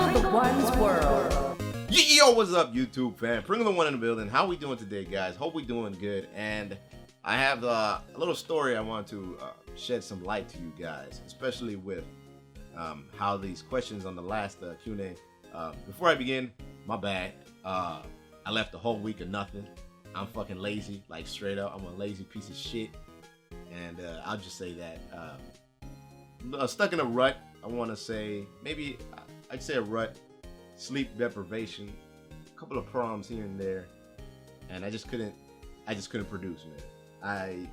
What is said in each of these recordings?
PringleTheOne's world. Yo, what's up, YouTube fam? PringleTheOne in the building. How we doing today, guys? Hope we doing good. And I have a little story I want to shed some light to you guys, especially with how these questions on the last Q&A. Before I begin, my bad. I left a whole week of nothing. I'm fucking lazy, like straight up. I'm a lazy piece of shit. And I'll just say that. Stuck in a rut. I want to say, maybe I'd say a rut. Sleep deprivation, a couple of proms here and there, and I just couldn't produce, man.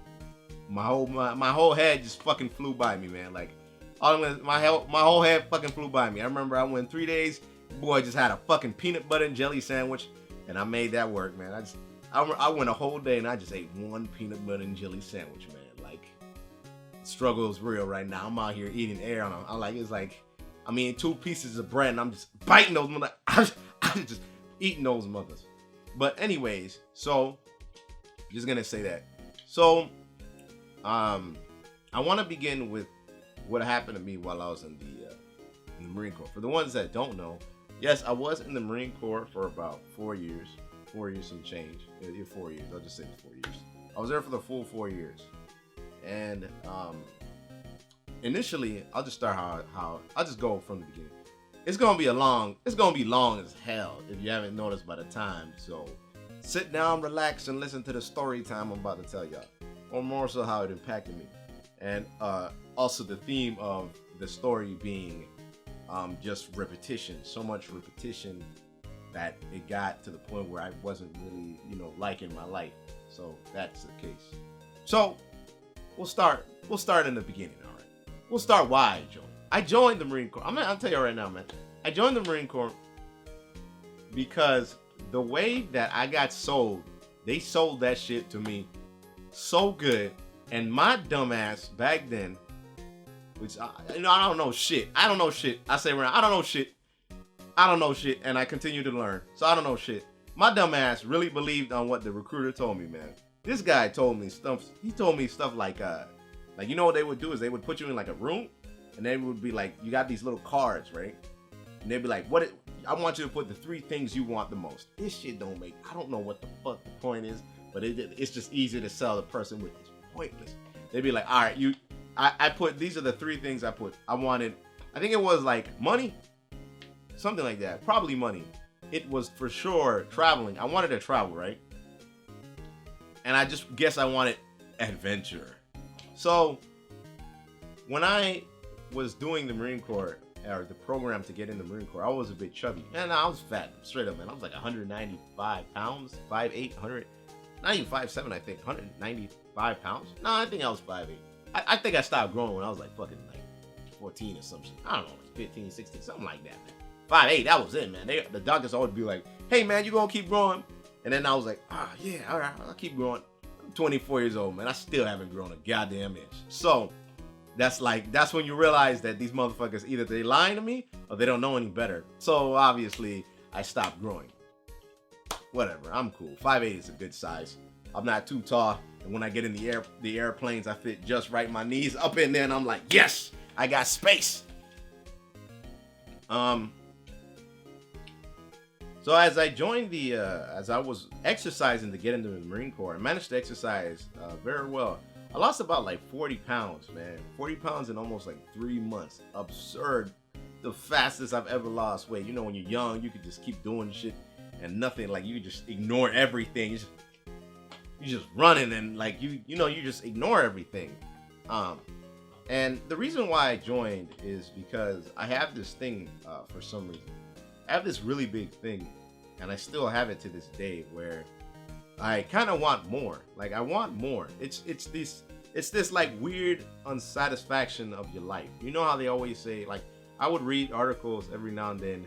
My whole head just fucking flew by me, man. Like my whole head fucking flew by me. I remember I went 3 days, boy, just had a fucking peanut butter and jelly sandwich, and I made that work, man. I went a whole day and I just ate one peanut butter and jelly sandwich, man. Like, struggle is real right now. I'm out here eating air on them. It's like. I mean, 2 pieces of bread, and I'm just biting those mother. I'm just eating those mothers. But anyways, so just gonna say that. So, I want to begin with what happened to me while I was in the Marine Corps. For the ones that don't know, yes, I was in the Marine Corps for about 4 years, 4 years some change. Yeah, 4 years. I'll just say 4 years. I was there for the full 4 years, and initially, I'll just start how I'll just go from the beginning. It's gonna be long as hell if you haven't noticed by the time. So sit down, relax, and listen to the story time I'm about to tell y'all, or more so how it impacted me, and also the theme of the story being just repetition. So much repetition that it got to the point where I wasn't really, liking my life. So that's the case. So we'll start in the beginning. We'll start why I joined. I joined the Marine Corps. I'll tell you right now, man. I joined the Marine Corps because the way that I got sold, they sold that shit to me so good. And my dumbass back then, which I don't know shit. I say around, I don't know shit. And I continue to learn. So I don't know shit. My dumbass really believed on what the recruiter told me, man. This guy told me stuff. He told me stuff like what they would do is they would put you in like a room, and they would be like, you got these little cards, right? And they'd be like, I want you to put the 3 things you want the most. This shit I don't know what the fuck the point is, but it's just easier to sell the person with. It's pointless. They'd be like, all right, I put, these are the 3 things I put. I think it was like money, something like that. Probably money. It was for sure traveling. I wanted to travel, right? And I just guess I wanted adventure. So, when I was doing the Marine Corps, or the program to get in the Marine Corps, I was a bit chubby. And I was fat, straight up, man. I was like 195 pounds, 5'8", 100, not even 5'7", I think, 195 pounds. No, I think I was 5'8". I think I stopped growing when I was like fucking like 14 or something. I don't know, 15, 16, something like that, man. 5'8", that was it, man. The doctors always be like, hey, man, you gonna keep growing? And then I was like, yeah, all right, I'll keep growing. 24 years old, man. I still haven't grown a goddamn inch. So that's when you realize that these motherfuckers, either they lying to me or they don't know any better. So obviously I stopped growing. Whatever, I'm cool. 5'8" is a good size. I'm not too tall, and when I get in the airplanes, I fit just right. My knees up in there, and I'm like, yes, I got space. So as I joined as I was exercising to get into the Marine Corps, I managed to exercise very well. I lost about like 40 pounds, man. 40 pounds in almost like 3 months. Absurd. The fastest I've ever lost weight. When you're young, you could just keep doing shit and nothing. Like, you just ignore everything. You're just running and like, you just ignore everything. And the reason why I joined is because I have this thing for some reason. I have this really big thing, and I still have it to this day, where I kind of want more. Like, I want more. It's this like weird unsatisfaction of your life. You know how they always say, like, I would read articles every now and then,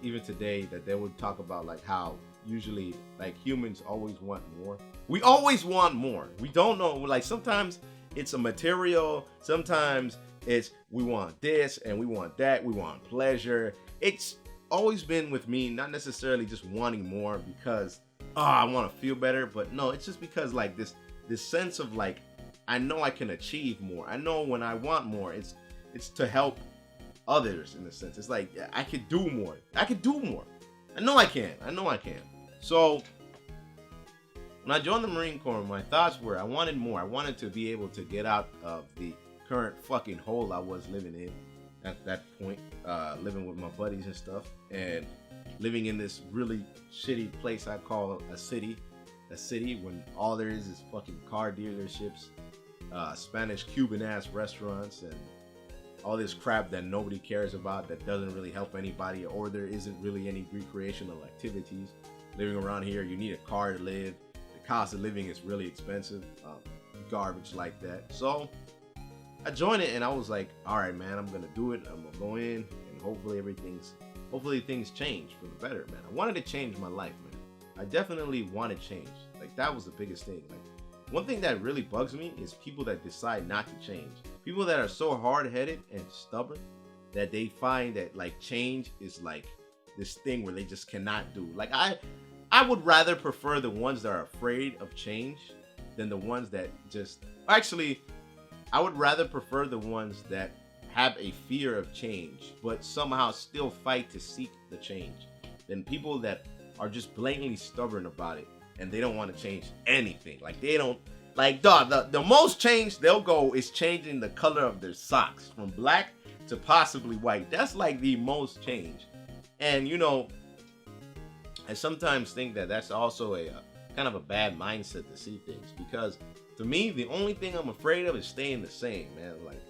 even today, that they would talk about like how usually like humans always want more. We always want more. We don't know. Like, sometimes it's a material. Sometimes it's we want this and we want that. We want pleasure. It's always been with me, not necessarily just wanting more because I want to feel better, but no, it's just because like this sense of like, I know I can achieve more. I know when I want more, it's to help others in a sense. It's like I could do more. I could do more. I know I can. So when I joined the Marine Corps, my thoughts were I wanted more. I wanted to be able to get out of the current fucking hole I was living in at that point, living with my buddies and stuff, and living in this really shitty place I call a city when all there is fucking car dealerships, Spanish Cuban ass restaurants, and all this crap that nobody cares about, that doesn't really help anybody, or there isn't really any recreational activities. Living around here, you need a car to live. The cost of living is really expensive. Garbage like that. So I joined it and I was like, all right, man, I'm gonna do it. I'm gonna go in and hopefully things change for the better, man. I wanted to change my life, man. I definitely want to change. Like, that was the biggest thing. Like, one thing that really bugs me is people that decide not to change. People that are so hard-headed and stubborn that they find that like change is like this thing where they just cannot do. Like, I would rather prefer the ones that are afraid of change than the ones that just, actually, I would rather prefer the ones that have a fear of change but somehow still fight to seek the change than people that are just blatantly stubborn about it and they don't want to change anything. Like, they don't, like, dog, the most change they'll go is changing the color of their socks from black to possibly white. That's like the most change. And you know, I sometimes think that that's also a kind of a bad mindset to see things, because to me, the only thing I'm afraid of is staying the same, man. Like,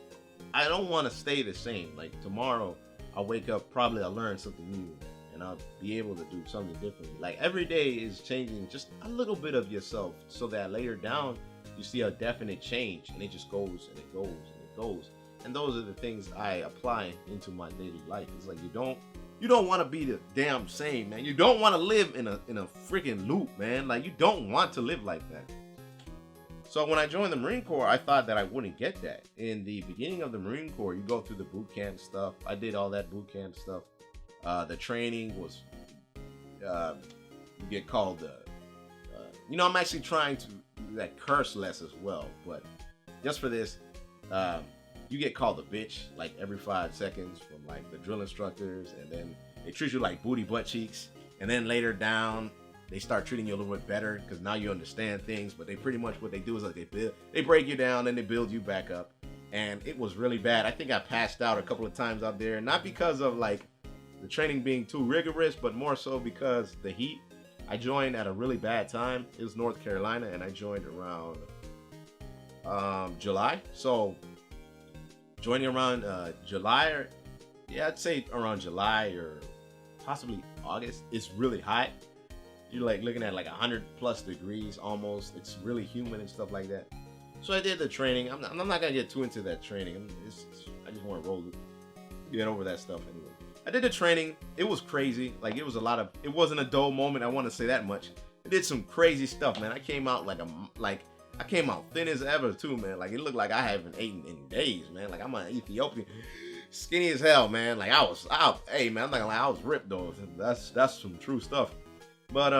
I don't want to stay the same. Like, tomorrow I'll wake up, probably I'll learn something new and I'll be able to do something differently. Like, every day is changing just a little bit of yourself so that later down you see a definite change, and it just goes and it goes and it goes. And those are the things I apply into my daily life. It's like, you don't want to be the damn same, man. You don't want to live in a freaking loop, man. Like, you don't want to live like that. So when I joined the Marine Corps, I thought that I wouldn't get that. In the beginning of the Marine Corps, you go through the boot camp stuff. I did all that boot camp stuff. The training was, you get called, I'm actually trying to curse less as well. But just for this, you get called a bitch like every 5 seconds from like the drill instructors, and then they treat you like booty butt cheeks, and then later down they start treating you a little bit better because now you understand things. But they pretty much, what they do is like they break you down and they build you back up. And it was really bad. I think I passed out a couple of times out there, not because of like the training being too rigorous, but more so because the heat. I joined at a really bad time. It was North Carolina, and I joined around July. So joining around July, or I'd say around July or possibly August, it's really hot. You're like looking at like 100+ degrees almost. It's really humid and stuff like that. So I did the training. I'm not gonna get too into that training. I just want to get over that stuff anyway. I did the training. It was crazy. Like, it wasn't a dull moment. I want to say that much. I did some crazy stuff, man. I came out I came out thin as ever too, man. Like, it looked like I haven't eaten in days, man. Like, I'm an Ethiopian, skinny as hell, man. Like, hey, man, I'm not gonna lie, I was ripped though. That's some true stuff. But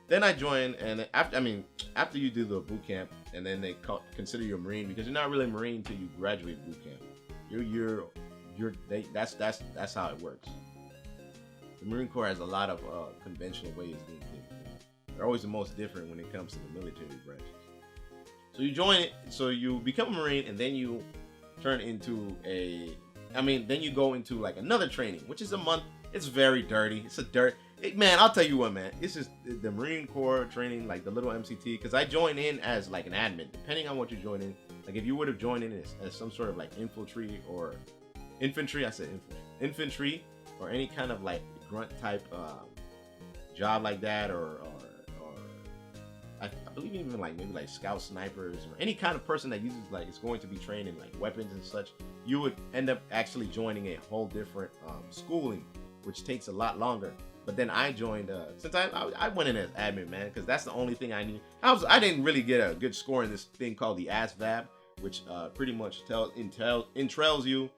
then I joined, and after you do the boot camp, and then they consider you a Marine, because you're not really a Marine until you graduate boot camp. That's how it works. The Marine Corps has a lot of conventional ways of doing things. They're always the most different when it comes to the military branches. So you join it, so you become a Marine, and then you turn into then you go into like another training, which is a month. It's very dirty. Man, I'll tell you what, man. It's just the Marine Corps training, like the little MCT, because I joined in as like an admin, depending on what you join in. Like, if you would have joined in as some sort of like infantry, or any kind of like grunt type job like that, or I believe even like maybe like scout snipers, or any kind of person that uses like is going to be trained in like weapons and such, you would end up actually joining a whole different schooling, which takes a lot longer. But then I joined since I went in as admin, man, because that's the only thing I knew. I didn't really get a good score in this thing called the ASVAB, which pretty much entails you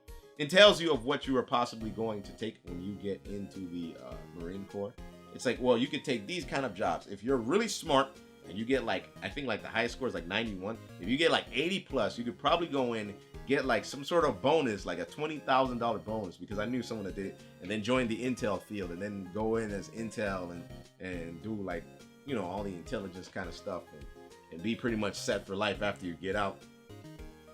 of what you are possibly going to take when you get into the Marine Corps. It's like, well, you could take these kind of jobs if you're really smart and you get like, I think like the highest score is like 91. If you get like 80+, you could probably go in get like some sort of bonus, like a $20,000 bonus, because I knew someone that did it, and then join the intel field, and then go in as intel and do like, you know, all the intelligence kind of stuff, and be pretty much set for life after you get out.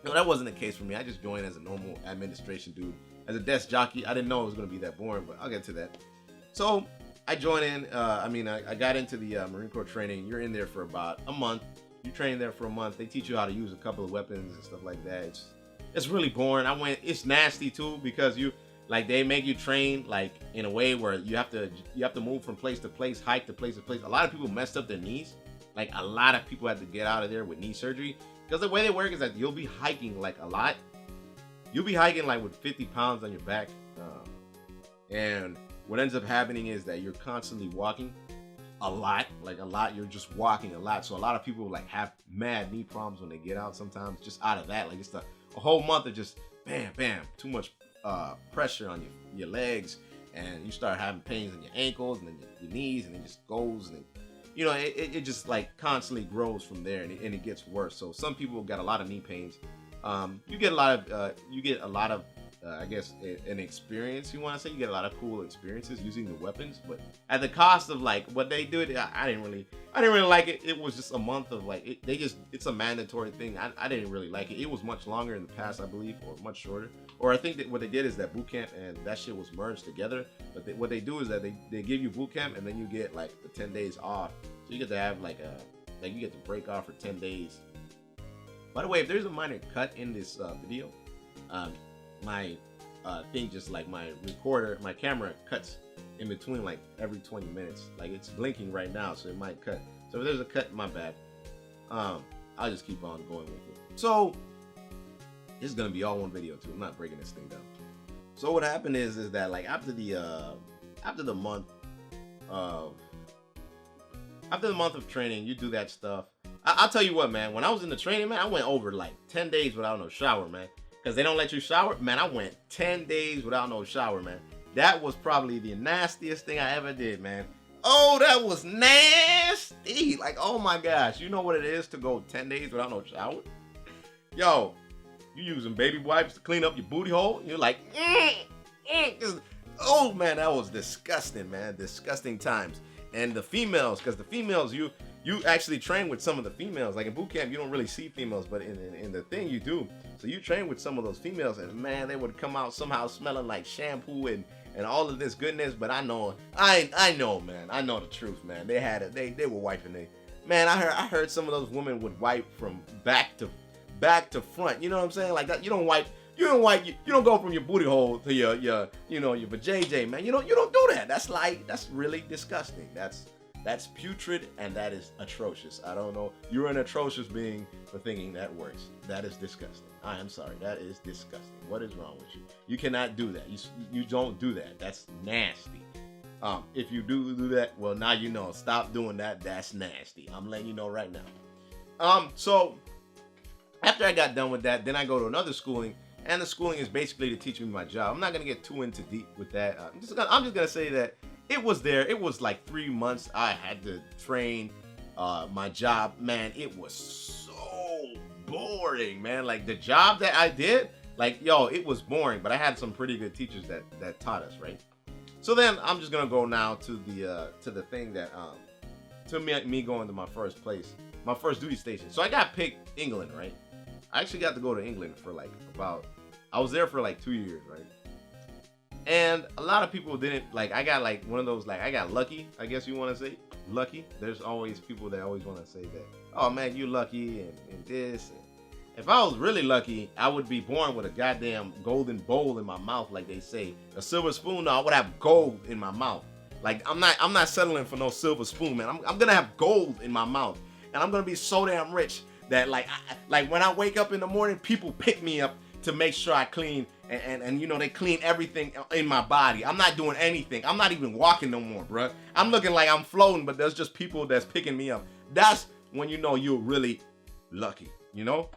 No, that wasn't the case for me. I just joined as a normal administration dude, as a desk jockey. I didn't know it was going to be that boring, but I'll get to that. So I joined in. I got into the Marine Corps training. You're in there for about a month. You train there for a month. They teach you how to use a couple of weapons and stuff like that. It's really boring. It's nasty too, because they make you train like in a way where you have to move from place to place, hike to place to place. A lot of people messed up their knees. Like a lot of people had to get out of there with knee surgery, because the way they work is that you'll be hiking like a lot. You'll be hiking like with 50 pounds on your back, and what ends up happening is that you're constantly walking a lot. You're just walking a lot. So a lot of people like have mad knee problems when they get out sometimes, just out of that. Like it's a whole month of just bam, bam, too much pressure on your legs, and you start having pains in your ankles and then your knees, and it just goes, and you know, it just like constantly grows from there, and it gets worse. So some people got a lot of knee pains. You get a lot of I guess an experience, you want to say. You get a lot of cool experiences using the weapons, but at the cost of like what they do, I didn't really like it. It was just a month of like it's a mandatory thing. I didn't really like it. It was much longer in the past, I believe, or much shorter. Or I think that what they did is that boot camp and that shit was merged together. But what they do is that they give you boot camp, and then you get like the 10 days off. So you get to have you get to break off for 10 days. By the way, if there's a minor cut in this video, my thing, just like my camera cuts in between like every 20 minutes. Like it's blinking right now, so it might cut. So if there's a cut, my bad. I'll just keep on going with it. So this is gonna be all one video too. I'm not breaking this thing down. So what happened is that like after the month of training, you do that stuff. I'll tell you what, man. When I was in the training, man, I went over like 10 days without no shower, man. Because they don't let you shower. Man, I went 10 days without no shower, man. That was probably the nastiest thing I ever did, man. Oh, that was nasty. Like, oh my gosh. You know what it is to go 10 days without no shower? Yo, you using baby wipes to clean up your booty hole? You're like, oh man, that was disgusting, man. Disgusting times. And the females, because the females, you actually train with some of the females. Like in boot camp, you don't really see females, but in the thing you do. So you train with some of those females, and man, they would come out somehow smelling like shampoo and all of this goodness. But I know, man. I know the truth, man. They had it. They were wiping it. Man, I heard some of those women would wipe from back to front. You know what I'm saying? Like that. You don't go from your booty hole to your vajayjay, man. You don't do that. That's really disgusting. That's putrid, and that is atrocious. I don't know. You're an atrocious being for thinking that works. That is disgusting. I am sorry. That is disgusting. What is wrong with you? You cannot do that. You don't do that. That's nasty. If you do that, well, now you know. Stop doing that. That's nasty. I'm letting you know right now. So after I got done with that, then I go to another schooling, and the schooling is basically to teach me my job. I'm not gonna get too into deep with that. I'm just gonna say that it was there. It was like 3 months. I had to train my job. Man, it was so boring, man. Like the job that I did, like, yo, it was boring, but I had some pretty good teachers that taught us, right? So then I'm just gonna go now to the thing that to me going to my first duty station. So I got picked England, right? I actually got to go to England for like I was there for like 2 years, right? And a lot of people didn't, like, I got like one of those, like, I got lucky, I guess you want to say. Lucky. There's always people that always want to say that, oh man, you lucky and this. And if I was really lucky, I would be born with a goddamn golden bowl in my mouth, like they say. A silver spoon, no, I would have gold in my mouth. Like, I'm not settling for no silver spoon, man. I'm gonna have gold in my mouth. And I'm gonna be so damn rich that like when I wake up in the morning, people pick me up to make sure I clean and you know, they clean everything in my body. I'm not doing anything. I'm not even walking no more, bruh. I'm looking like I'm floating, but there's just people that's picking me up. That's when you know you're really lucky, you know?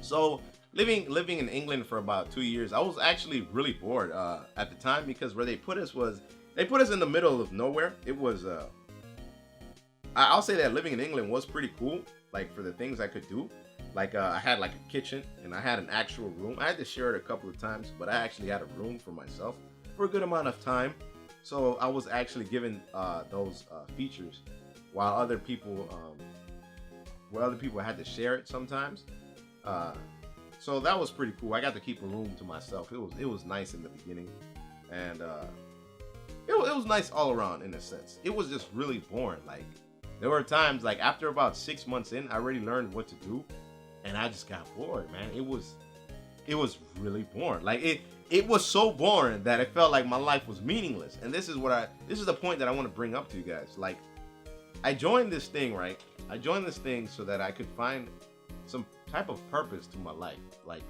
So living in England for about 2 years, I was actually really bored at the time, because where they put us in the middle of nowhere. It was I'll say that living in England was pretty cool. like for the things I could do. Like I had like a kitchen and I had an actual room. I had to share it a couple of times, but I actually had a room for myself for a good amount of time. So I was actually given those features while other people had to share it sometimes. So that was pretty cool. I got to keep a room to myself. It was nice in the beginning, and it was nice all around in a sense. It was just really boring. Like there were times like after about 6 months in, I already learned what to do, and I just got bored, man. It was really boring. Like it was so boring that it felt like my life was meaningless. And this is the point that I want to bring up to you guys. Like I joined this thing, right? I joined this thing so that I could find some type of purpose to my life, like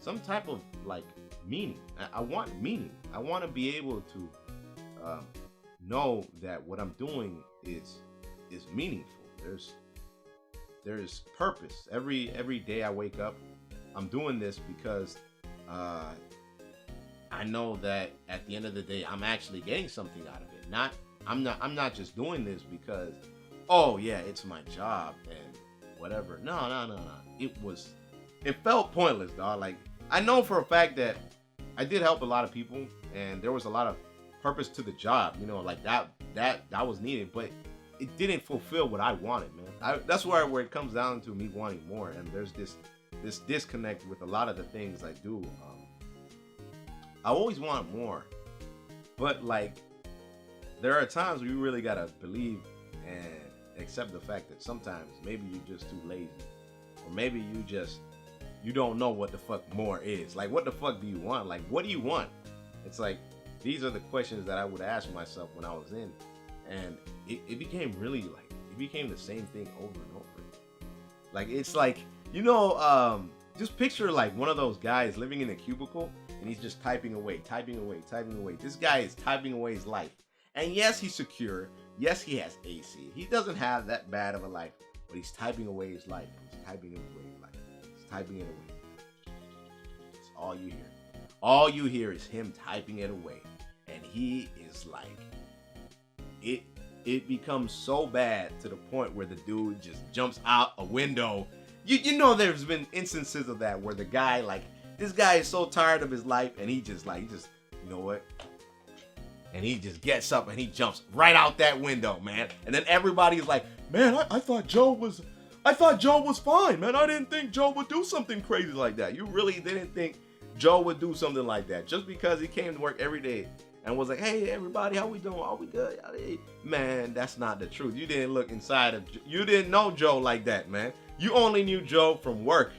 some type of like meaning. I want meaning. I want to be able to know that what I'm doing is meaningful. There's purpose. Every day I wake up, I'm doing this because I know that at the end of the day, I'm actually getting something out of it. I'm not just doing this because, oh yeah, it's my job and whatever. No. It felt pointless, dog. Like I know for a fact that I did help a lot of people and there was a lot of purpose to the job, you know, like that was needed, but it didn't fulfill what I wanted, man. That's where it comes down to me wanting more, and there's this disconnect with a lot of the things I do. I always want more, but like there are times where you really gotta believe and accept the fact that sometimes maybe you're just too lazy, or maybe you don't know what the fuck more is. Like what the fuck do you want? Like what do you want? It's like these are the questions that I would ask myself when I was in, and it became really like it became the same thing over and over. Like it's like, you know, just picture like one of those guys living in a cubicle and he's just typing away. This guy is typing away his life. And yes, he's secure. Yes, he has AC. He doesn't have that bad of a life, but he's typing away his life. He's typing it away. It's all you hear. All you hear is him typing it away. And he is like, it becomes so bad to the point where the dude just jumps out a window. You know, there's been instances of that where the guy, like, this guy is so tired of his life and he just you know what? And he just gets up and he jumps right out that window, man. And then everybody's like, man, I thought Joe was fine, man. I didn't think Joe would do something crazy like that. You really didn't think Joe would do something like that just because he came to work every day and was like, hey, everybody, how we doing? Are we good? Man, that's not the truth. You didn't look inside of you didn't know Joe like that, man. You only knew Joe from work.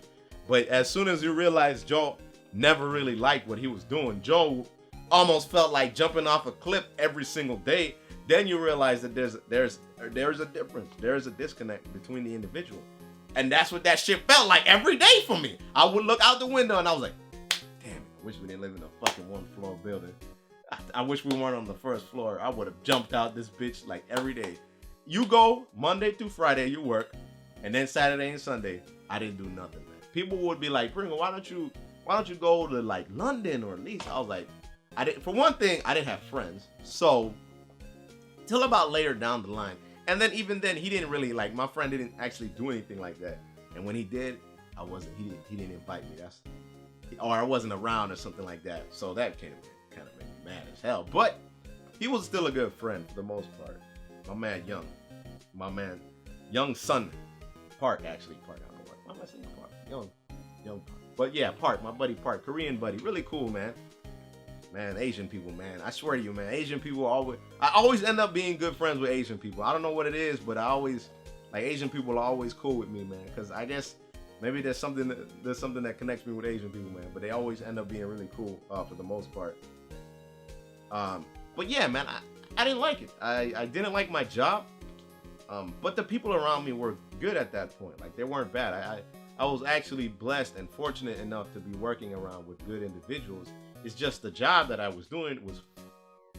But as soon as you realized Joe never really liked what he was doing, Joe almost felt like jumping off a cliff every single day, then you realize that there's a difference. There's a disconnect between the individual. And that's what that shit felt like every day for me. I would look out the window and I was like, damn it, I wish we didn't live in a fucking one-floor building. I wish we weren't on the first floor. I would have jumped out this bitch like every day. You go Monday through Friday, you work, and then Saturday and Sunday, I didn't do nothing, man. People would be like, Pringle, why don't you go to like London or at least? I was like, for one thing, I didn't have friends. So till about later down the line. And then even then, he didn't really like, my friend didn't actually do anything like that. And when he did, he didn't invite me. Or I wasn't around or something like that. So that kind of made me mad as hell. But he was still a good friend for the most part. My man, young son, Park, actually. Park, I don't know why am I saying Park? Young Park. But yeah, Park, my buddy Park, Korean buddy, really cool, man. Man, Asian people, man. I swear to you, man. Asian people I always end up being good friends with Asian people. I don't know what it is, but Asian people are always cool with me, man. Because I guess maybe there's something that connects me with Asian people, man. But they always end up being really cool for the most part. But yeah, man, I didn't like it. I didn't like my job. But the people around me were good at that point. Like, they weren't bad. I was actually blessed and fortunate enough to be working around with good individuals. It's just the job that I was doing was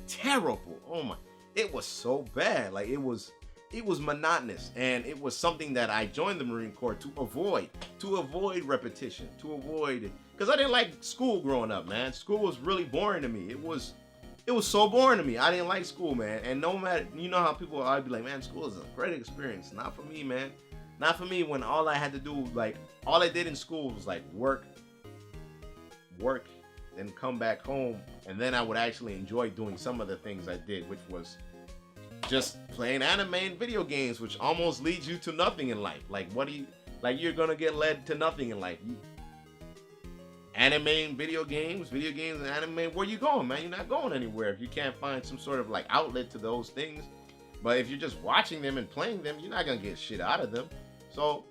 terrible. Oh my, it was so bad. Like, it was monotonous, and it was something that I joined the Marine Corps to avoid repetition, because I didn't like school growing up, man. School was really boring to me. It was so boring to me. I didn't like school, man. And no matter, you know how people, I'd be like, man, school is a great experience. Not for me, man. Not for me when all I had to do, like, all I did in school was like work, then come back home, and then I would actually enjoy doing some of the things I did, which was just playing anime and video games, which almost leads you to nothing in life. Like, you're gonna get led to nothing in life. Anime and video games and anime, where you going, man? You're not going anywhere if you can't find some sort of like outlet to those things. But if you're just watching them and playing them, you're not gonna get shit out of them. So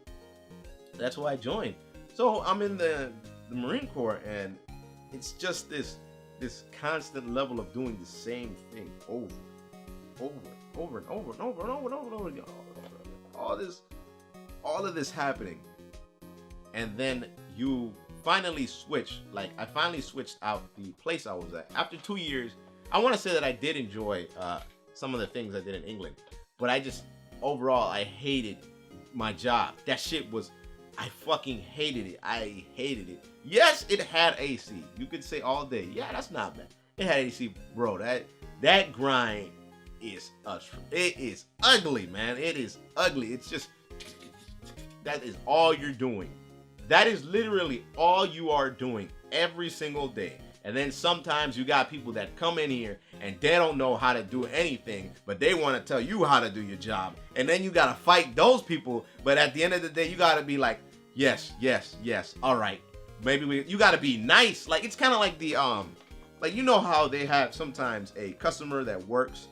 that's why I joined. So I'm in the Marine Corps, and it's just this constant level of doing the same thing over and over. All of this happening, and then you finally switch. Like, I finally switched out the place I was at after 2 years. I want to say that I did enjoy some of the things I did in England, but overall I hated my job. That shit was, I fucking hated it. I hated it. Yes, it had AC. You could say all day, yeah, that's not bad. It had AC, bro. That grind is ugly, man. It is ugly. It's just, that is all you're doing. That is literally all you are doing every single day. And then sometimes you got people that come in here and they don't know how to do anything, but they want to tell you how to do your job. And then you got to fight those people. But at the end of the day, you got to be like, yes. All right. Maybe you got to be nice. Like, it's kind of like the, like, you know how they have sometimes a customer that works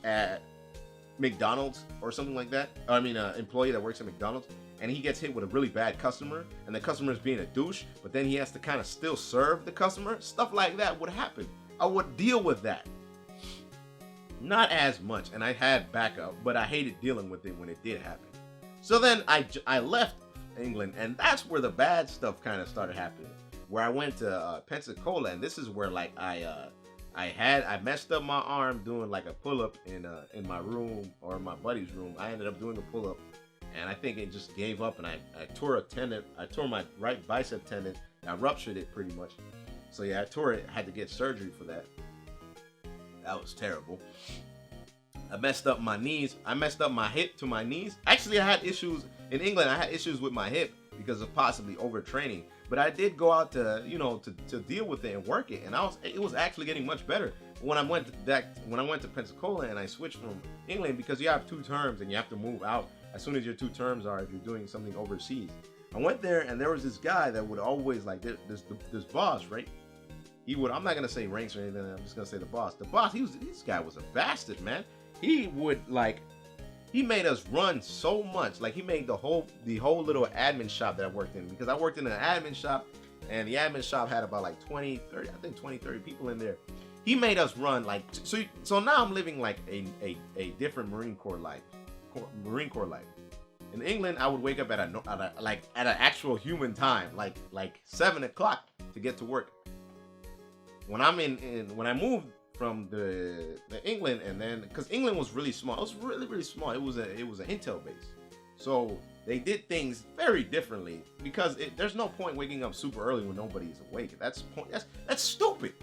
at McDonald's or something like that. I mean, an employee that works at McDonald's, and he gets hit with a really bad customer, and the customer is being a douche, but then he has to kind of still serve the customer. Stuff like that would happen. I would deal with that. Not as much, and I had backup, but I hated dealing with it when it did happen. So then I left England, and that's where the bad stuff kind of started happening. Where I went to Pensacola, and this is where like I messed up my arm doing like a pull-up in my room, or my buddy's room. I ended up doing a pull-up, and I think it just gave up, and I tore a tendon. I tore my right bicep tendon. I ruptured it pretty much. So yeah, I tore it. Had to get surgery for that. That was terrible. I messed up my knees. I messed up my hip to my knees. Actually, I had issues in England. I had issues with my hip because of possibly overtraining. But I did go out to, to deal with it and work it, and it was actually getting much better. When I went to Pensacola and I switched from England, because you have 2 terms and you have to move out as soon as your 2 terms are if you're doing something overseas. I went there, and there was this guy that would always, like, this boss, right? He would, I'm not gonna say ranks or anything. I'm just gonna say the boss. The boss, this guy was a bastard, man. He would, like, he made us run so much. Like, he made the whole little admin shop that I worked in, because I worked in an admin shop, and the admin shop had about like 20, 30 people in there. He made us run like, so now I'm living like a different Marine Corps life. In England, I would wake up at an actual human time, like 7 o'clock to get to work. When I moved from the England, and then because England was really small, it was really small. It was an intel base, so they did things very differently, because there's no point waking up super early when nobody's awake. That's stupid.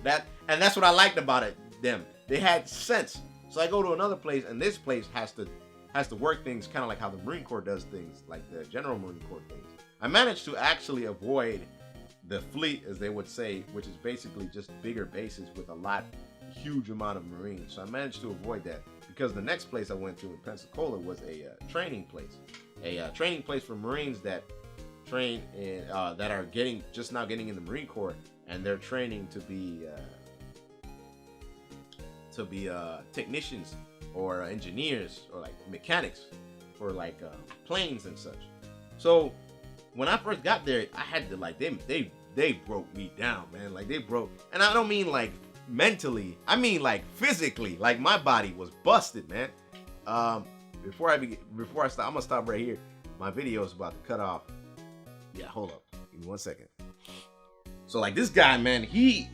And that's what I liked about it. They had sense. So I go to another place, and this place has to work things kind of like how the Marine Corps does things, like the General Marine Corps things. I managed to actually avoid the fleet, as they would say, which is basically just bigger bases with a huge amount of Marines. So I managed to avoid that, because the next place I went to in Pensacola was a training place for Marines that train in that are just now getting in the Marine Corps, and they're training to be technicians or engineers or like mechanics for like planes and such. So when I first got there, I had to like they broke me down, man. Like, they broke, and I don't mean like mentally, I mean like physically. Like, my body was busted, man. Before I start, I'm gonna stop right here. My video is about to cut off. Yeah, hold up, give me 1 second. So like, this guy, man, he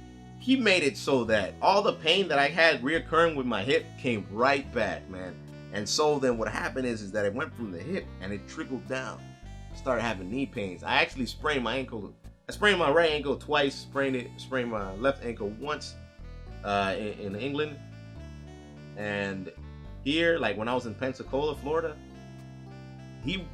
made it so that all the pain that I had reoccurring with my hip came right back, man. And so then what happened is that it went from the hip and it trickled down. I started having knee pains. I actually sprained my ankle. I sprained my right ankle twice, sprained my left ankle once in England. And here, like when I was in Pensacola, Florida, he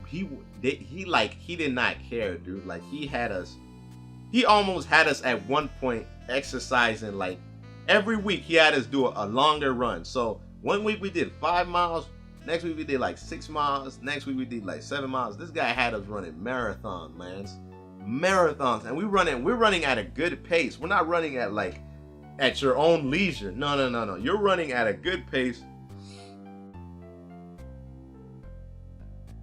did not care, dude. Like he almost had us at one point exercising like every week. He had us do a longer run. So one week we did 5 miles. Next week we did like 6 miles. Next week we did like 7 miles. This guy had us running marathons, man. Marathons. And we're running at a good pace. We're not running at like at your own leisure. No. You're running at a good pace.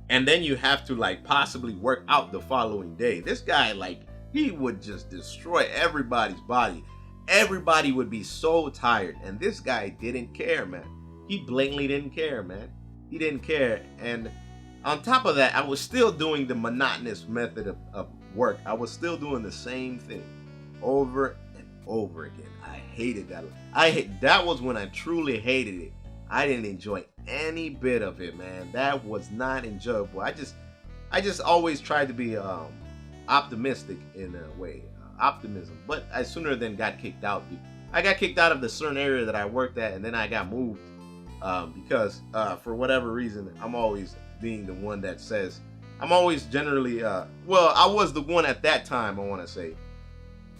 And then you have to like possibly work out the following day. This guy, like, he would just destroy everybody's body. Everybody would be so tired. And this guy didn't care, man. He blatantly didn't care, man. He didn't care. And on top of that, I was still doing the monotonous method of work. I was still doing the same thing over and over again. I hated that. That was when I truly hated it. I didn't enjoy any bit of it, man. That was not enjoyable. I just always tried to be optimistic in a way, optimism. But I sooner than got kicked out. I got kicked out of the certain area that I worked at, and then I got moved because for whatever reason, I'm always being the one that says, I'm always generally, well, I was the one at that time, I want to say,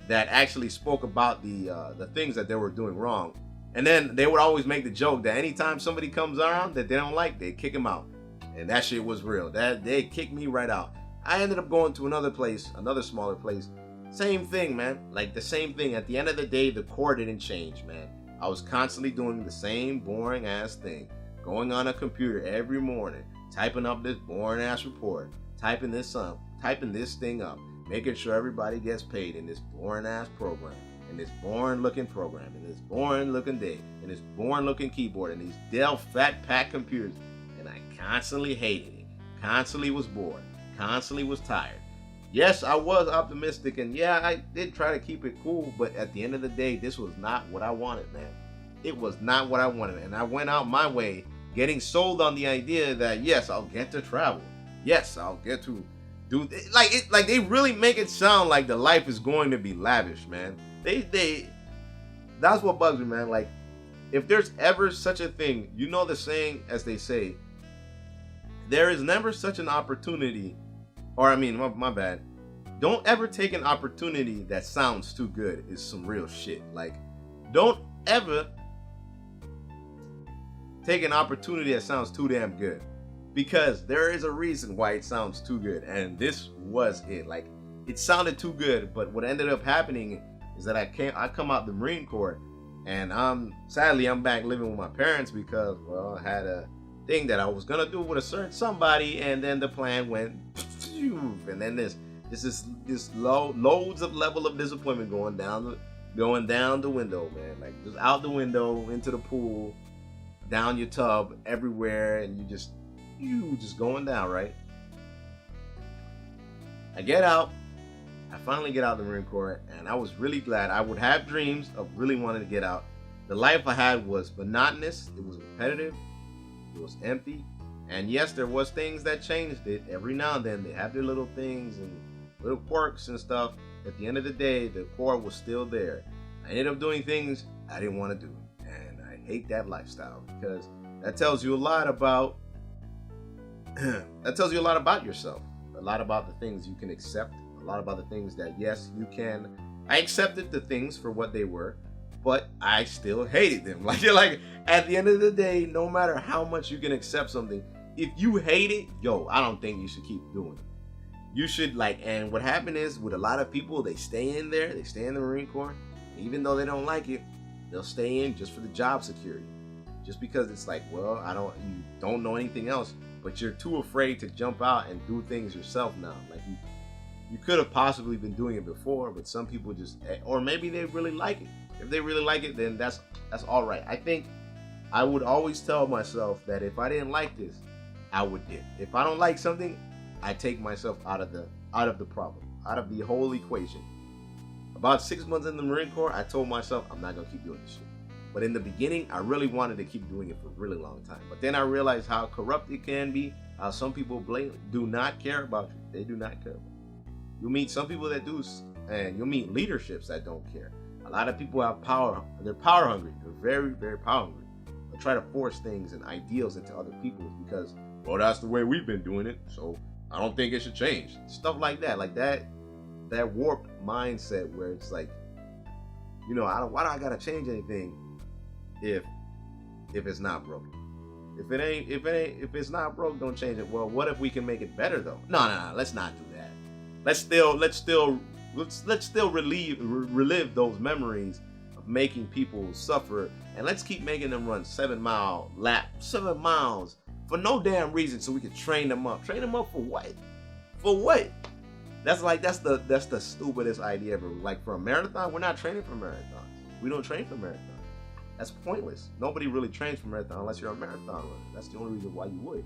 that actually spoke about the things that they were doing wrong. And then they would always make the joke that anytime somebody comes around that they don't like, they kick them out. And that shit was real. That they kicked me right out. I ended up going to another place, another smaller place. Same thing, man. Like the same thing. At the end of the day, the core didn't change, man. I was constantly doing the same boring ass thing. Going on a computer every morning, typing up this boring ass report, typing this thing up, making sure everybody gets paid in this boring ass program. In this boring looking program, in this boring looking day, in this boring looking keyboard, in these Dell fat pack computers. And I constantly hated it, constantly was bored, constantly was tired. Yes, I was optimistic, and yeah, I did try to keep it cool, but at the end of the day, this was not what I wanted, man. It was not what I wanted, and I went out my way getting sold on the idea that yes, I'll get to travel. Yes, I'll get to do like they really make it sound like the life is going to be lavish, man. That's what bugs me, man. Like, if there's ever such a thing, you know the saying, as they say, there is never such an opportunity, or I mean, my bad. Don't ever take an opportunity that sounds too good is some real shit. Like, don't ever take an opportunity that sounds too damn good, because there is a reason why it sounds too good, and this was it. Like, it sounded too good, but what ended up happening is that I come out the Marine Corps, and sadly I'm back living with my parents because, well, I had a thing that I was gonna do with a certain somebody, and then the plan went, and then this loads of level of disappointment going down the window, man. Like, just out the window, into the pool, down your tub, everywhere, and you just going down, right? I get out. I finally get out of the Marine Corps, and I was really glad. I would have dreams of really wanting to get out. The life I had was monotonous. It was repetitive. It was empty. And yes, there was things that changed it. Every now and then, they have their little things and little quirks and stuff. At the end of the day, the core was still there. I ended up doing things I didn't want to do. And I hate that lifestyle, because that tells you a lot about yourself. A lot about the things you can accept. A lot about the things that, yes, you can. I accepted the things for what they were, but I still hated them. Like at the end of the day, no matter how much you can accept something, if you hate it, I don't think you should keep doing it. You should, and what happened is, with a lot of people, they stay in there, they stay in the Marine Corps, even though they don't like it, they'll stay in just for the job security. Just because it's like, well, you don't know anything else, but you're too afraid to jump out and do things yourself now. Like, you could have possibly been doing it before, but some people just, or maybe they really like it. If they really like it, then that's all right. I think I would always tell myself that if I didn't like this, I would dip. If I don't like something, I take myself out of the problem, out of the whole equation. About 6 months in the Marine Corps, I told myself I'm not gonna keep doing this shit. But in the beginning, I really wanted to keep doing it for a really long time. But then I realized how corrupt it can be, how some people do not care about you. They do not care about you. You'll meet some people that do, and you'll meet leaderships that don't care. A lot of people have power. They're power hungry. They're very, very power hungry. They try to force things and ideals into other people because well, that's the way we've been doing it, so I don't think it should change. Stuff like that warped mindset where it's like, why do I gotta change anything if it's not broken? If it's not broke, don't change it. Well, what if we can make it better though? No, let's not do that. Let's still relive those memories of making people suffer, and let's keep making them run 7 miles for no damn reason, so we can train them up. Train them up for what? For what? That's the stupidest idea ever. Like, for a marathon, we're not training for marathons. We don't train for marathons. That's pointless. Nobody really trains for marathon unless you're a marathon runner. That's the only reason why you would.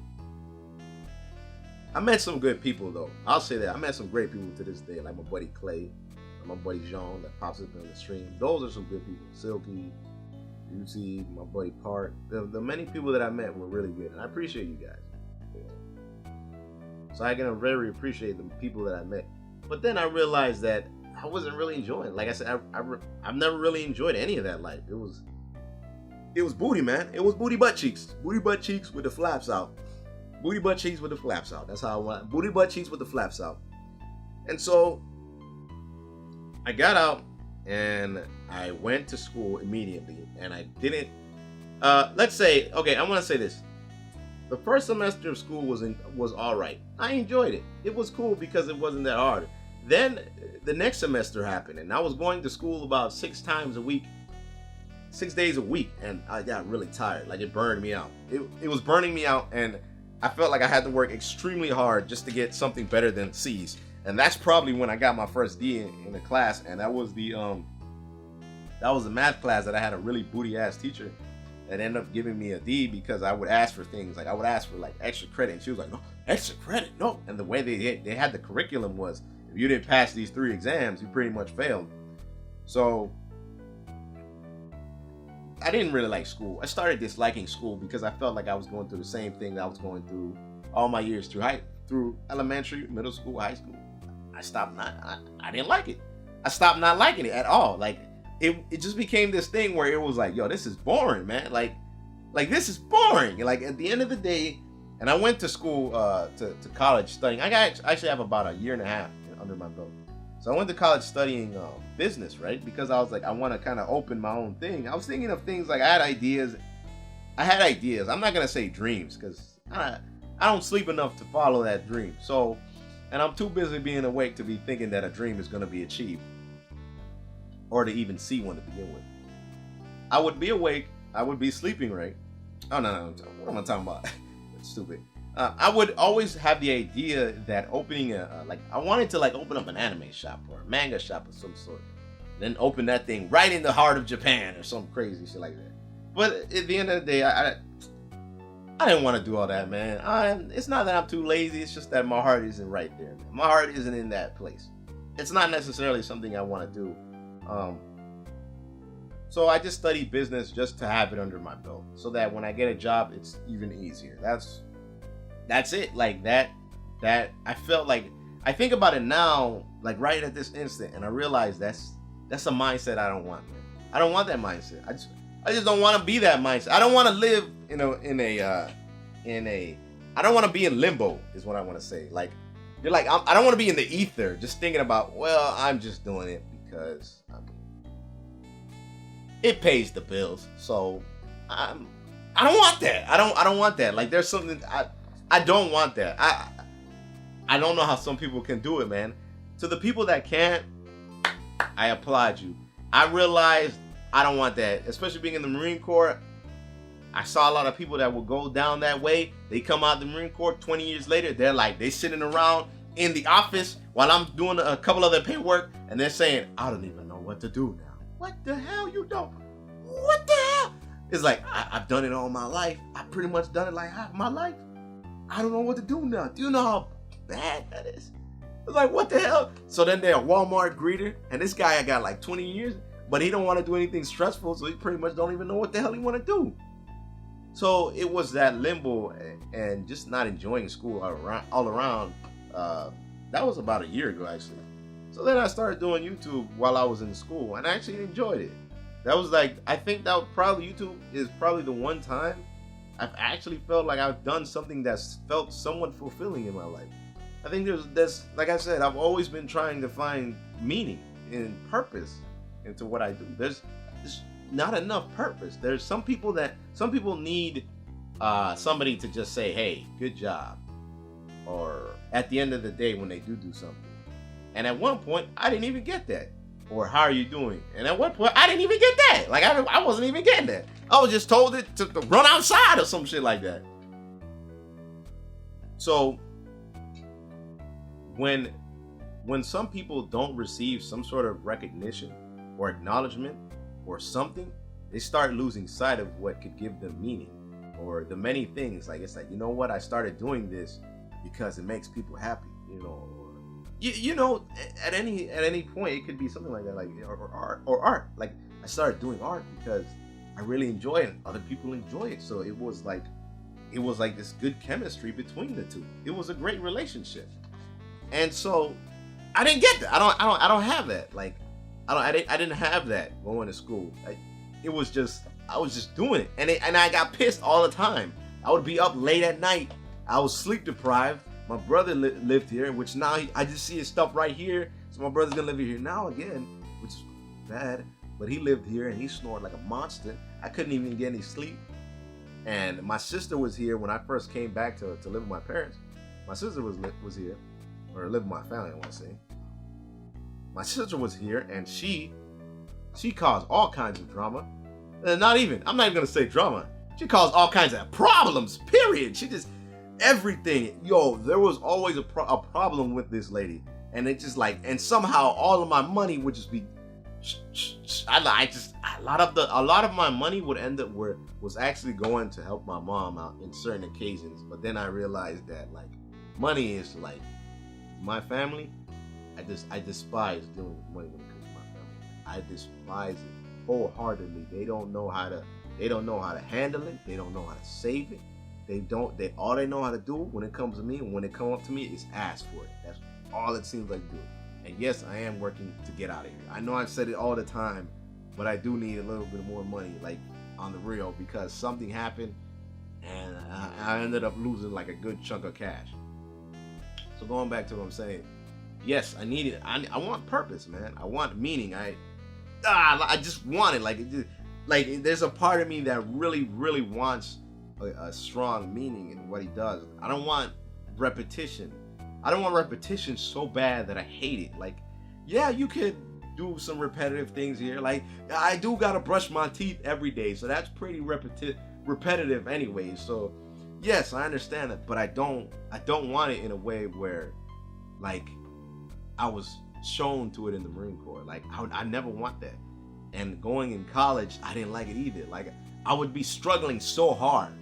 I met some good people though. I'll say that. I met some great people to this day, like my buddy Clay, and my buddy Jean that pops up in the stream. Those are some good people. Silky, UT, my buddy Park. The many people that I met were really good, and I appreciate you guys. So I can very appreciate the people that I met. But then I realized that I wasn't really enjoying it. Like I said, I've never really enjoyed any of that life. It was booty, man. It was booty butt cheeks. Booty butt cheeks with the flaps out. Booty butt cheeks with the flaps out. That's how I want it. Booty butt cheeks with the flaps out. And so I got out and I went to school immediately, and I didn't let's say, okay, I want to say this. The first semester of school was all right. I enjoyed it. It was cool because it wasn't that hard. Then the next semester happened, and I was going to school about 6 days a week, and I got really tired. Like, it burned me out. It was burning me out, and I felt like I had to work extremely hard just to get something better than C's. And that's probably when I got my first D in the class, and that was the math class that I had a really booty ass teacher that ended up giving me a D because I would ask for things. Like, I would ask for like extra credit, and she was like, no, extra credit, no. And the way they had the curriculum was, if you didn't pass these 3 exams, you pretty much failed. So I didn't really like school. I started disliking school because I felt like I was going through the same thing that I was going through all my years through elementary, middle school, high school. I didn't like it. I stopped not liking it at all. Like, it just became this thing where it was like, yo, this is boring, man. Like this is boring. Like, at the end of the day, and I went to school, to college studying. I actually have about a year and a half under my belt. So I went to college studying business, right? Because I was like, I want to kind of open my own thing. I was thinking of things like I had ideas. I'm not going to say dreams because I don't sleep enough to follow that dream. So, and I'm too busy being awake to be thinking that a dream is going to be achieved or to even see one to begin with. I would be awake. I would be sleeping, right? Oh, no. What am I talking about? It's stupid. I would always have the idea that opening I wanted to like open up an anime shop or a manga shop of some sort, then open that thing right in the heart of Japan or some crazy shit like that. But at the end of the day, I didn't want to do all that, man. It's not that I'm too lazy. It's just that my heart isn't right there, man. My heart isn't in that place. It's not necessarily something I want to do. So I just study business just to have it under my belt, so that when I get a job, it's even easier. That's it. Like that I felt like, I think about it now, like right at this instant, and I realize that's a mindset I don't want, man. I don't want that mindset. I just don't want to be that mindset. I don't want to live I don't want to be in limbo, is what I want to say. Like, you're like, I don't want to be in the ether, just thinking about, well, I'm just doing it because it pays the bills. So I don't want that. I don't want that. Like, there's something I don't want that. I don't know how some people can do it, man. To the people that can't, I applaud you. I realized I don't want that, especially being in the Marine Corps. I saw a lot of people that will go down that way. They come out of the Marine Corps 20 years later. They sitting around in the office while I'm doing a couple of their paperwork, and they're saying, I don't even know what to do now. What the hell you don't? What the hell? It's like, I've done it all my life. I've pretty much done it like half my life. I don't know what to do now. Do you know how bad that is? It's like, what the hell? So then they're a Walmart greeter, and this guy got like 20 years, but he don't want to do anything stressful, so he pretty much don't even know what the hell he want to do. So it was that limbo and just not enjoying school all around. That was about a year ago, actually. So then I started doing YouTube while I was in school, and I actually enjoyed it. That was like, I think that YouTube is probably the one time I've actually felt like I've done something that's felt somewhat fulfilling in my life. I think there's like I said, I've always been trying to find meaning and purpose into what I do. There's not enough purpose. There's some people need somebody to just say, hey, good job, or at the end of the day when they do something. And at one point I didn't even get that. Or how are you doing? And at one point I didn't even get that. Like I wasn't even getting that. I was just told it to run outside or some shit like that. So when some people don't receive some sort of recognition or acknowledgement or something, they start losing sight of what could give them meaning, or the many things. Like, it's like, you know what, I started doing this because it makes people happy, you know, or you know, at any point it could be something like that, like or art. Like, I started doing art because I really enjoy it and other people enjoy it. So it was like this good chemistry between the two. It was a great relationship. And so I didn't get that. I don't have that. Like, I didn't have that going to school. I was just doing it, and I got pissed all the time. I would be up late at night. I was sleep deprived. My brother lived here, which now I just see his stuff right here. So my brother's gonna live here now again, which is bad. But he lived here and he snored like a monster. I couldn't even get any sleep. And my sister was here when I first came back to live with my parents. My sister was here, or lived with my family, I want to say. My sister was here, and she caused all kinds of drama. I'm not even gonna say drama. She caused all kinds of problems, period. She just, everything. Yo, there was always a problem with this lady. And it just like, and somehow all of my money would just be, a lot of my money would end up was actually going to help my mom out in certain occasions. But then I realized that, like, money is like, my family, I despise dealing with money when it comes to my family. I despise it wholeheartedly. They don't know how to handle it. They don't know how to save it. All they know how to do when it comes to me, and when it comes up to me, is ask for it. That's all it seems like doing. And yes, I am working to get out of here. I know I've said it all the time, but I do need a little bit more money, like, on the real, because something happened and I ended up losing like a good chunk of cash. So going back to what I'm saying, yes, I need it. I want purpose, man. I want meaning. I just want it. Like there's a part of me that really, really wants a strong meaning in what he does. I don't want repetition. I don't want repetition so bad that I hate it. Like, yeah, you could do some repetitive things here. Like, I do gotta brush my teeth every day, so that's pretty repetitive anyway. So yes, I understand it, but I don't want it in a way where, like, I was shown to it in the Marine Corps. Like, I never want that. And going in college, I didn't like it either. Like, I would be struggling so hard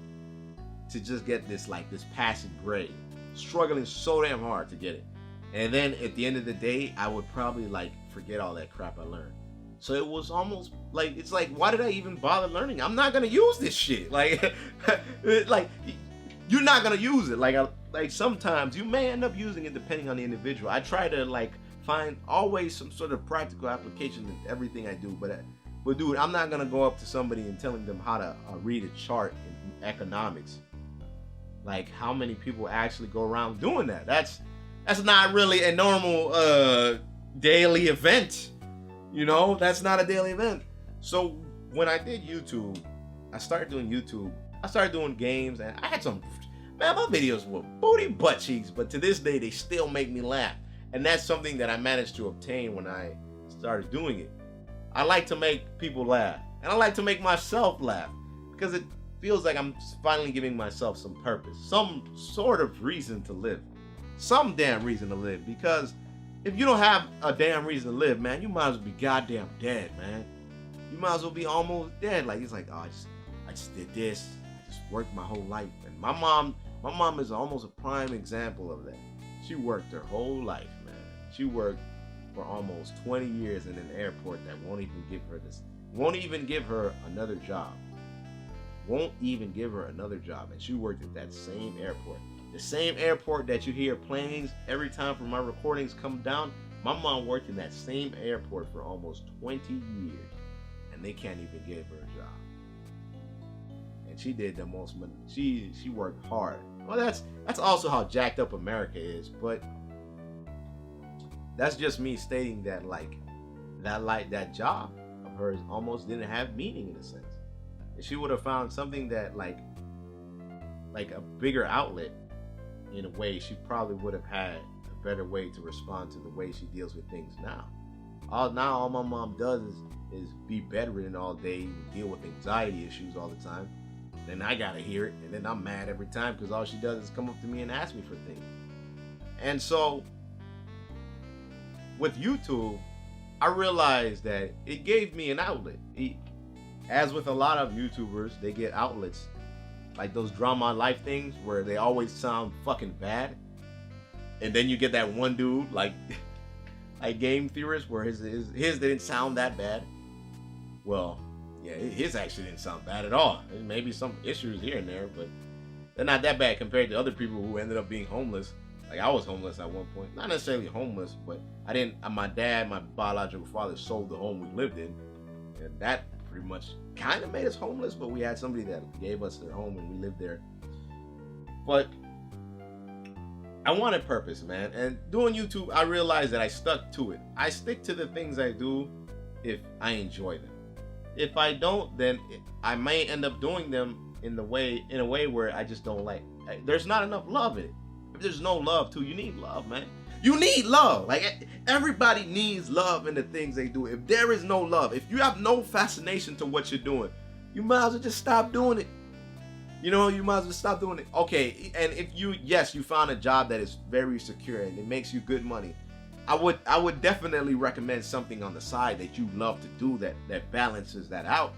to just get this passing grade. Struggling so damn hard to get it. And then at the end of the day, I would probably, like, forget all that crap I learned. So it was almost like, it's like, why did I even bother learning? I'm not gonna use this shit. Like, like, you're not gonna use it. Like sometimes you may end up using it depending on the individual. I try to, like, find always some sort of practical application in everything I do. But dude, I'm not gonna go up to somebody and telling them how to read a chart in economics. Like, how many people actually go around doing that? That's not really a normal daily event. You know, that's not a daily event. So when I did YouTube, I started doing games, and I had some, man, my videos were booty butt cheeks, but to this day they still make me laugh. And that's something that I managed to obtain when I started doing it. I like to make people laugh, and I like to make myself laugh, because it feels like I'm finally giving myself some purpose, some sort of reason to live, some damn reason to live. Because if you don't have a damn reason to live, man, you might as well be goddamn dead, man. You might as well be almost dead. Like, it's like, oh, I just did this, I just worked my whole life. And my mom is almost a prime example of that. She worked her whole life, man. She worked for almost 20 years in an airport that won't even give her another job. Won't even give her another job. And she worked at that same airport. The same airport that you hear planes every time from my recordings come down. My mom worked in that same airport for almost 20 years. And they can't even give her a job. And and she did the most money. She worked hard. Well, that's also how jacked up America is, but that's just me stating that that job of hers almost didn't have meaning in a sense. If she would have found something that like a bigger outlet in a way, she probably would have had a better way to respond to the way she deals with things now. All my mom does is be bedridden all day and deal with anxiety issues all the time. Then I gotta hear it, and then I'm mad every time because all she does is come up to me and ask me for things. And so with YouTube, I realized that it gave me an outlet. As with a lot of YouTubers, they get outlets like those drama life things where they always sound fucking bad, and then you get that one dude like Game Theorist where his didn't sound that bad. Well, yeah, his actually didn't sound bad at all. There may be some issues here and there, but they're not that bad compared to other people who ended up being homeless. Like I was homeless at one point, not necessarily homeless, but my dad, my biological father, sold the home we lived in, and that pretty much kind of made us homeless, but we had somebody that gave us their home and we lived there. But I wanted purpose, man, and doing YouTube, I realized that I stuck to it. I stick to the things I do if I enjoy them. If I don't, then I may end up doing them in a way where I just don't like. There's not enough love in it. If there's no love too, you need love, man. You need love. Like everybody needs love in the things they do. If there is no love, if you have no fascination to what you're doing, you might as well just stop doing it. You might as well stop doing it. Okay, and if you found a job that is very secure and it makes you good money, I would definitely recommend something on the side that you love to do that balances that out.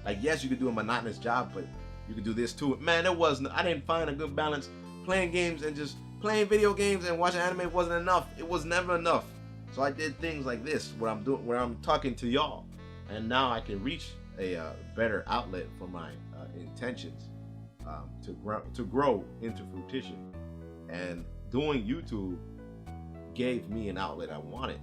Like, yes, you could do a monotonous job, but you could do this too. Man, I didn't find a good balance. Playing games and just playing video games and watching anime wasn't enough. It was never enough. So I did things like this, where I'm talking to y'all, and now I can reach a better outlet for my intentions to grow into fruition. And doing YouTube gave me an outlet I wanted,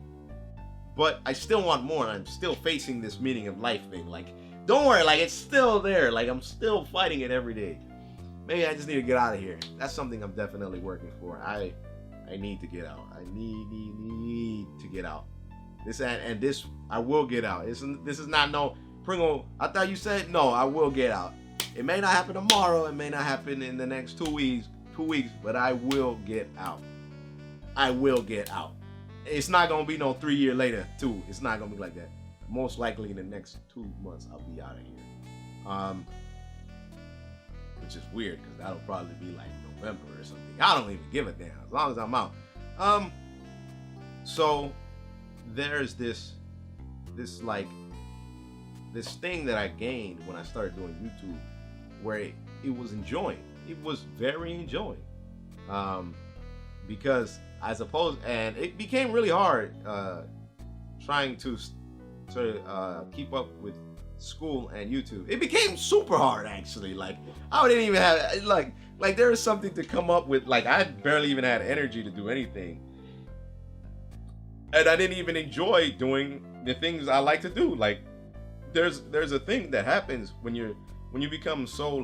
but I still want more, and I'm still facing this meaning of life thing. Like, don't worry, like it's still there. Like I'm still fighting it every day. Maybe I just need to get out of here. That's something I'm definitely working for. I need to get out. I need to get out. This I will get out. This is not no Pringle. I thought you said no. I will get out. It may not happen tomorrow. It may not happen in the next 2 weeks. But I will get out. I will get out. It's not gonna be no 3 year later too. It's not gonna be like that. Most likely in the next 2 months I'll be out of here. Which is weird because that'll probably be like November or something. I don't even give a damn as long as I'm out. So there's this thing that I gained when I started doing YouTube, where it was enjoying. It was very enjoying. Because and it became really hard trying to keep up with school and YouTube. It became super hard, actually. Like I didn't even have like there was something to come up with. Like I barely even had energy to do anything, and I didn't even enjoy doing the things I like to do. Like there's a thing that happens when you become so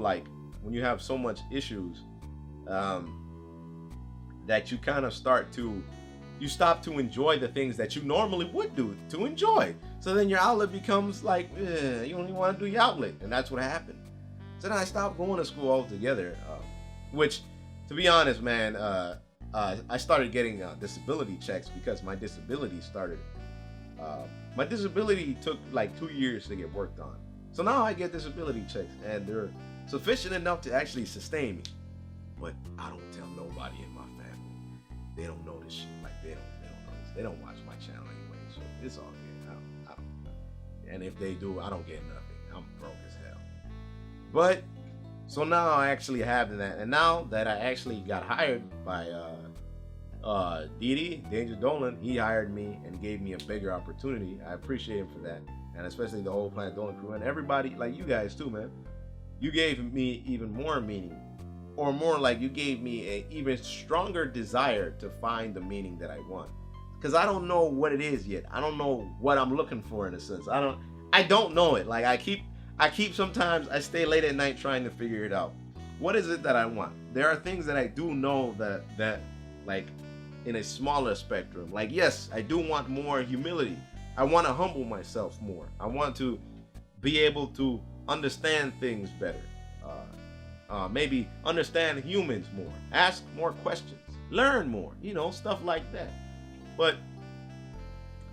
when you have so much issues, that you kind of stop to enjoy the things that you normally would do to enjoy. So then your outlet becomes like, you don't even want to do your outlet. And that's what happened. So then I stopped going to school altogether, which, to be honest, man, I started getting disability checks because my disability took like 2 years to get worked on. So now I get disability checks, and they're sufficient enough to actually sustain me. But I don't tell nobody in my family. They don't know this shit. Like they don't know this. They don't watch my channel anyway, so it's all good. I don't. And if they do, I don't get nothing. I'm broke as hell. But so now I actually have that, and now that I actually got hired by Didi Danger Dolan, he hired me and gave me a bigger opportunity. I appreciate him for that, and especially the whole Planet Dolan crew and everybody like you guys too, man. You gave me even more meaning. Or more like you gave me an even stronger desire to find the meaning that I want. Because I don't know what it is yet. I don't know what I'm looking for in a sense. I don't know it. Like I sometimes I stay late at night trying to figure it out. What is it that I want? There are things that I do know that like in a smaller spectrum. Like, yes, I do want more humility. I want to humble myself more. I want to be able to understand things better. Maybe understand humans more. Ask more questions. Learn more. Stuff like that. But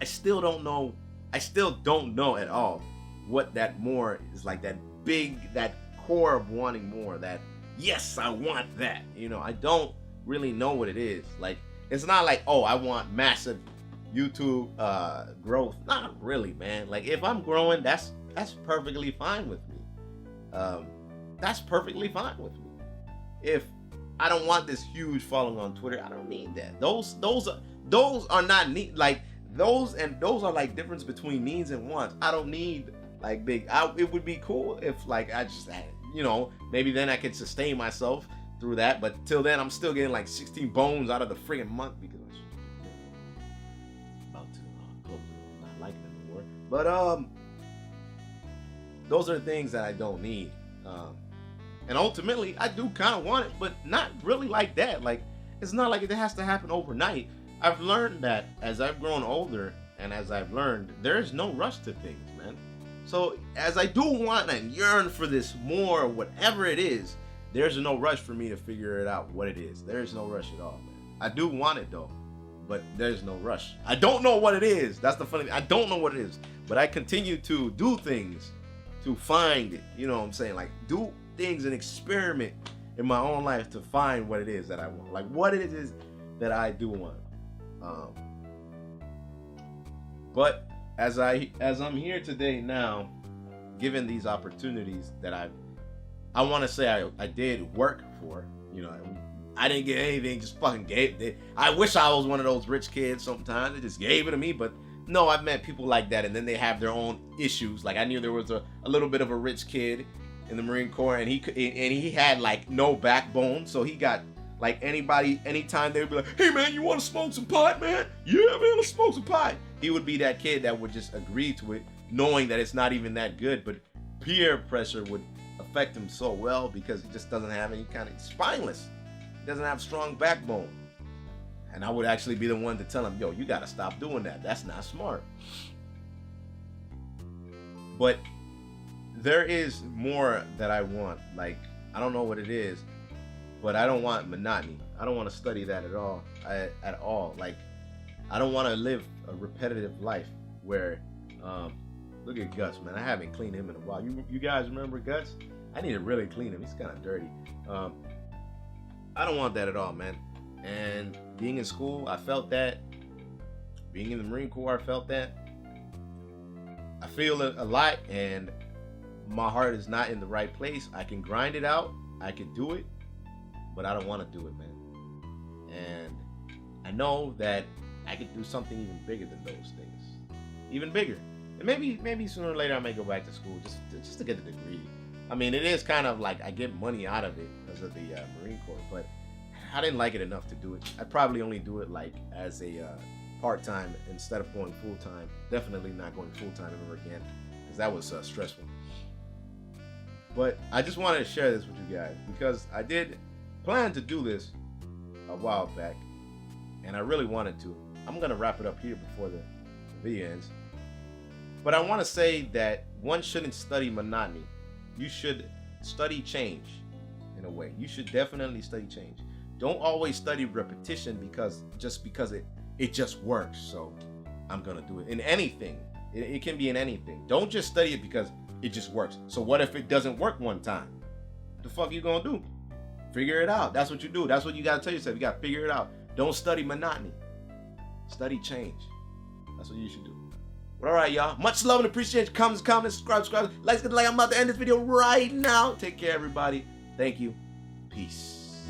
I still don't know. I still don't know at all what that more is like. That core of wanting more. That yes, I want that. I don't really know what it is. Like, it's not like, oh, I want massive YouTube growth. Not really, man. Like, if I'm growing, that's perfectly fine with me. That's perfectly fine with me. If I don't want this huge following on Twitter, I don't need that. Those are not need, like those are like difference between needs and wants. I don't need like big. It would be cool if like I just had, maybe then I could sustain myself through that. But till then, I'm still getting like 16 bones out of the friggin' month because I'm about to close it. I'm not liking it anymore. But those are things that I don't need. And ultimately, I do kind of want it, but not really like that. Like, it's not like it has to happen overnight. I've learned that as I've grown older and as I've learned, there's no rush to things, man. So as I do want and yearn for this more, whatever it is, there's no rush for me to figure it out what it is. There's no rush at all, man. I do want it though, but there's no rush. I don't know what it is. That's the funny thing. I don't know what it is, but I continue to do things to find it. You know what I'm saying? Like, do things and experiment in my own life to find what it is that I want. Like, what it is that I do want. But as I'm here today now, given these opportunities that I want to say I did work for, I didn't get anything, just fucking gave it. I wish I was one of those rich kids sometimes. They just gave it to me, but no, I've met people like that, and then they have their own issues. Like, I knew there was a little bit of a rich kid in the Marine Corps, and he had like no backbone, so he got like anytime they would be like, hey man, you want to smoke some pot, man? Yeah man, let's smoke some pot. He would be that kid that would just agree to it, knowing that it's not even that good, but peer pressure would affect him so well because he just doesn't have any kind of, spineless. He doesn't have strong backbone. And I would actually be the one to tell him, yo, you gotta stop doing that. That's not smart. But there is more that I want. Like, I don't know what it is, but I don't want monotony. I don't want to study that at all. Like, I don't want to live a repetitive life where, look at Guts, man. I haven't cleaned him in a while. You guys remember Guts? I need to really clean him. He's kind of dirty. I don't want that at all, man. And being in school, I felt that. Being in the Marine Corps, I felt that. I feel it a lot, and my heart is not in the right place. I can grind it out. I can do it, but I don't want to do it, man. And I know that I could do something even bigger than those things. Even bigger. And maybe sooner or later I may go back to school just to get the degree. I mean, it is kind of like I get money out of it because of the Marine Corps, but I didn't like it enough to do it. I'd probably only do it like as a part-time instead of going full-time. Definitely not going full-time ever again because that was stressful. But I just wanted to share this with you guys because I did plan to do this a while back and I really wanted to. I'm going to wrap it up here before the video ends. But I want to say that one shouldn't study monotony. You should study change in a way. You should definitely study change. Don't always study repetition because it just works. So I'm going to do it in anything. It can be in anything. Don't just study it because it just works. So what if it doesn't work one time? What the fuck you going to do? Figure it out. That's what you do. That's what you got to tell yourself. You got to figure it out. Don't study monotony. Study change. That's what you should do. But all right, y'all. Much love and appreciation. Comment, subscribe. Like, I'm about to end this video right now. Take care, everybody. Thank you. Peace.